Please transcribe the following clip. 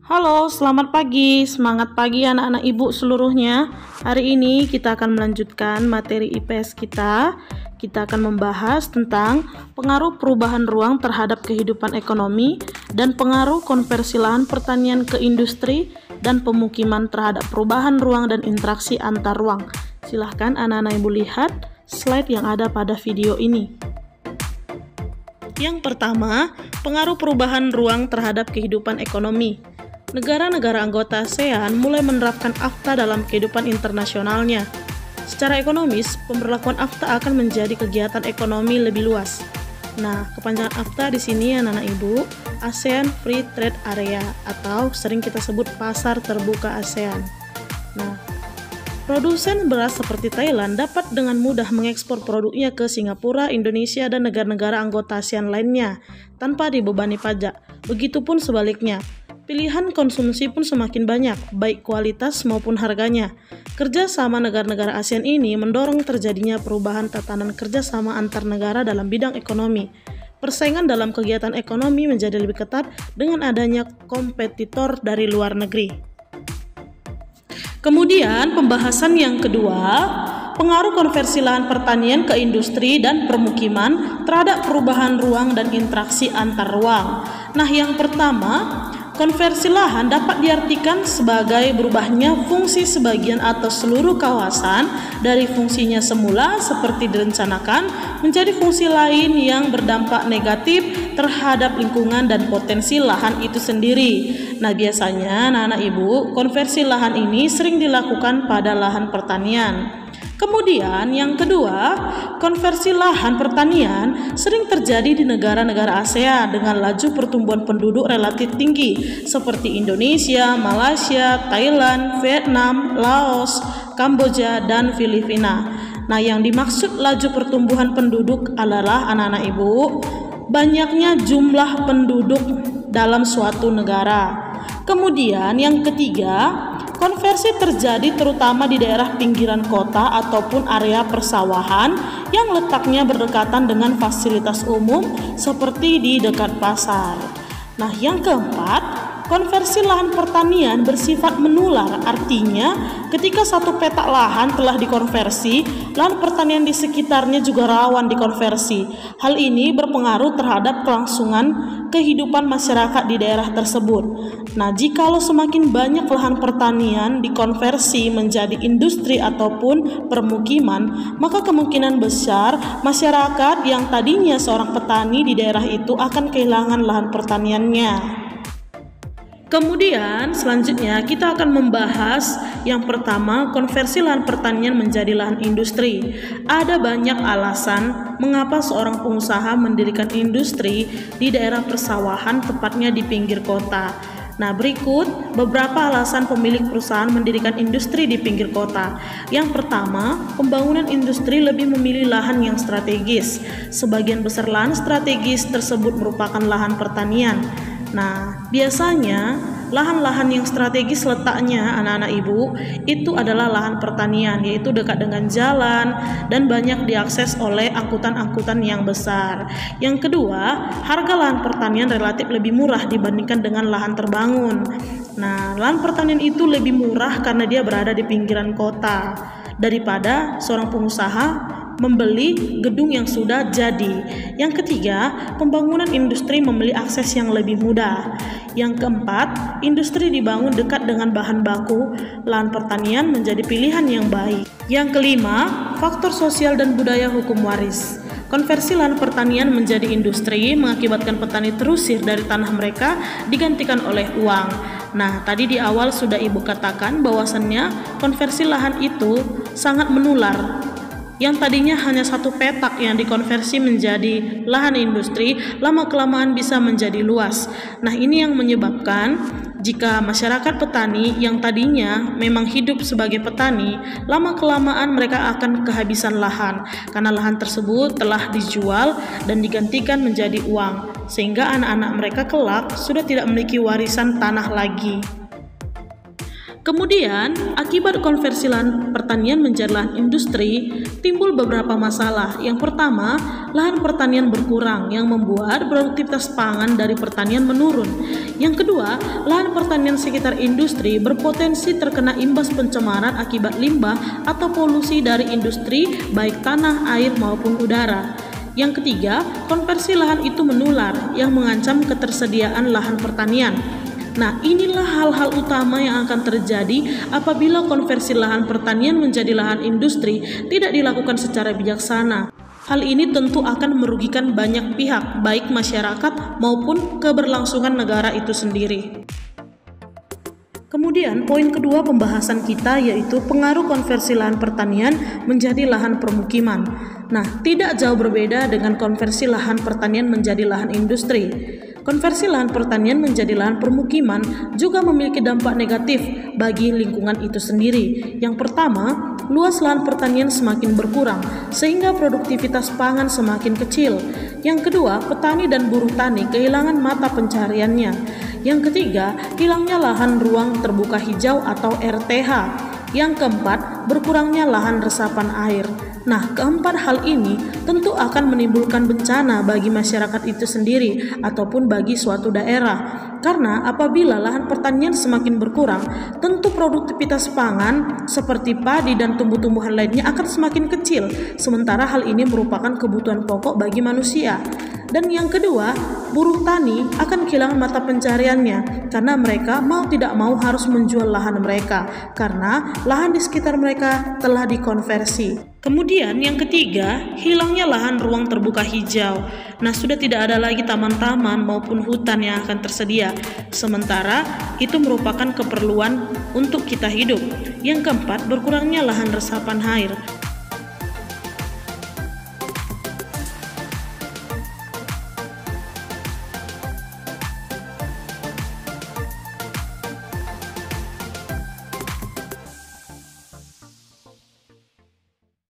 Halo, selamat pagi. Semangat pagi anak-anak ibu seluruhnya. Hari ini kita akan melanjutkan materi IPS kita. Kita akan membahas tentang pengaruh perubahan ruang terhadap kehidupan ekonomi dan pengaruh konversi lahan pertanian ke industri dan pemukiman terhadap perubahan ruang dan interaksi antar ruang. Silahkan anak-anak ibu lihat slide yang ada pada video ini. Yang pertama, pengaruh perubahan ruang terhadap kehidupan ekonomi. Negara-negara anggota ASEAN mulai menerapkan AFTA dalam kehidupan internasionalnya. Secara ekonomis, pemberlakuan AFTA akan menjadi kegiatan ekonomi lebih luas. Nah, kepanjangan AFTA di sini anak-anak ibu, ASEAN Free Trade Area atau sering kita sebut pasar terbuka ASEAN. Nah, produsen beras seperti Thailand dapat dengan mudah mengekspor produknya ke Singapura, Indonesia, dan negara-negara anggota ASEAN lainnya tanpa dibebani pajak. Begitupun sebaliknya. Pilihan konsumsi pun semakin banyak, baik kualitas maupun harganya. Kerjasama negara-negara ASEAN ini mendorong terjadinya perubahan tatanan kerjasama antar negara dalam bidang ekonomi. Persaingan dalam kegiatan ekonomi menjadi lebih ketat dengan adanya kompetitor dari luar negeri. Kemudian pembahasan yang kedua, pengaruh konversi lahan pertanian ke industri dan permukiman terhadap perubahan ruang dan interaksi antar ruang. Nah, yang pertama, konversi lahan dapat diartikan sebagai berubahnya fungsi sebagian atau seluruh kawasan dari fungsinya semula seperti direncanakan menjadi fungsi lain yang berdampak negatif terhadap lingkungan dan potensi lahan itu sendiri. Nah, biasanya anak-anak ibu, konversi lahan ini sering dilakukan pada lahan pertanian. Kemudian yang kedua, konversi lahan pertanian sering terjadi di negara-negara ASEAN dengan laju pertumbuhan penduduk relatif tinggi seperti Indonesia, Malaysia, Thailand, Vietnam, Laos, Kamboja, dan Filipina. Nah, yang dimaksud laju pertumbuhan penduduk adalah anak-anak ibu, banyaknya jumlah penduduk dalam suatu negara. Kemudian yang ketiga, konversi terjadi terutama di daerah pinggiran kota ataupun area persawahan yang letaknya berdekatan dengan fasilitas umum seperti di dekat pasar. Nah, yang keempat, konversi lahan pertanian bersifat menular, artinya ketika satu petak lahan telah dikonversi, lahan pertanian di sekitarnya juga rawan dikonversi. Hal ini berpengaruh terhadap kelangsungan kehidupan masyarakat di daerah tersebut. Nah, jikalau semakin banyak lahan pertanian dikonversi menjadi industri ataupun permukiman, maka kemungkinan besar masyarakat yang tadinya seorang petani di daerah itu akan kehilangan lahan pertaniannya. Kemudian selanjutnya kita akan membahas yang pertama, konversi lahan pertanian menjadi lahan industri. Ada banyak alasan mengapa seorang pengusaha mendirikan industri di daerah persawahan, tepatnya di pinggir kota. Nah, berikut beberapa alasan pemilik perusahaan mendirikan industri di pinggir kota. Yang pertama, pembangunan industri lebih memilih lahan yang strategis. Sebagian besar lahan strategis tersebut merupakan lahan pertanian. Nah, biasanya lahan-lahan yang strategis letaknya anak-anak ibu itu adalah lahan pertanian, yaitu dekat dengan jalan dan banyak diakses oleh angkutan-angkutan yang besar. Yang kedua, harga lahan pertanian relatif lebih murah dibandingkan dengan lahan terbangun. Nah, lahan pertanian itu lebih murah karena dia berada di pinggiran kota daripada seorang pengusaha membeli gedung yang sudah jadi. Yang ketiga, pembangunan industri membeli akses yang lebih mudah. Yang keempat, industri dibangun dekat dengan bahan baku, lahan pertanian menjadi pilihan yang baik. Yang kelima, faktor sosial dan budaya hukum waris. Konversi lahan pertanian menjadi industri mengakibatkan petani terusir dari tanah mereka digantikan oleh uang. Nah, tadi di awal sudah ibu katakan bahwasannya konversi lahan itu sangat menular. Yang tadinya hanya satu petak yang dikonversi menjadi lahan industri, lama-kelamaan bisa menjadi luas. Nah, ini yang menyebabkan jika masyarakat petani yang tadinya memang hidup sebagai petani, lama-kelamaan mereka akan kehabisan lahan karena lahan tersebut telah dijual dan digantikan menjadi uang, sehingga anak-anak mereka kelak sudah tidak memiliki warisan tanah lagi. Kemudian, akibat konversi lahan pertanian menjadi lahan industri, timbul beberapa masalah. Yang pertama, lahan pertanian berkurang yang membuat produktivitas pangan dari pertanian menurun. Yang kedua, lahan pertanian sekitar industri berpotensi terkena imbas pencemaran akibat limbah atau polusi dari industri, baik tanah, air maupun udara. Yang ketiga, konversi lahan itu menular yang mengancam ketersediaan lahan pertanian. Nah, inilah hal-hal utama yang akan terjadi apabila konversi lahan pertanian menjadi lahan industri tidak dilakukan secara bijaksana. Hal ini tentu akan merugikan banyak pihak, baik masyarakat maupun keberlangsungan negara itu sendiri. Kemudian, poin kedua pembahasan kita yaitu pengaruh konversi lahan pertanian menjadi lahan permukiman. Nah, tidak jauh berbeda dengan konversi lahan pertanian menjadi lahan industri. Konversi lahan pertanian menjadi lahan permukiman juga memiliki dampak negatif bagi lingkungan itu sendiri. Yang pertama, luas lahan pertanian semakin berkurang sehingga produktivitas pangan semakin kecil. Yang kedua, petani dan buruh tani kehilangan mata pencahariannya. Yang ketiga, hilangnya lahan ruang terbuka hijau atau RTH. Yang keempat, berkurangnya lahan resapan air. Nah, keempat hal ini tentu akan menimbulkan bencana bagi masyarakat itu sendiri ataupun bagi suatu daerah. Karena apabila lahan pertanian semakin berkurang, tentu produktivitas pangan seperti padi dan tumbuh-tumbuhan lainnya akan semakin kecil. Sementara hal ini merupakan kebutuhan pokok bagi manusia. Dan yang kedua, buruh tani akan kehilangan mata pencahariannya karena mereka mau tidak mau harus menjual lahan mereka karena lahan di sekitar mereka telah dikonversi. Kemudian yang ketiga, hilangnya lahan ruang terbuka hijau. Nah, sudah tidak ada lagi taman-taman maupun hutan yang akan tersedia. Sementara itu merupakan keperluan untuk kita hidup. Yang keempat, berkurangnya lahan resapan air.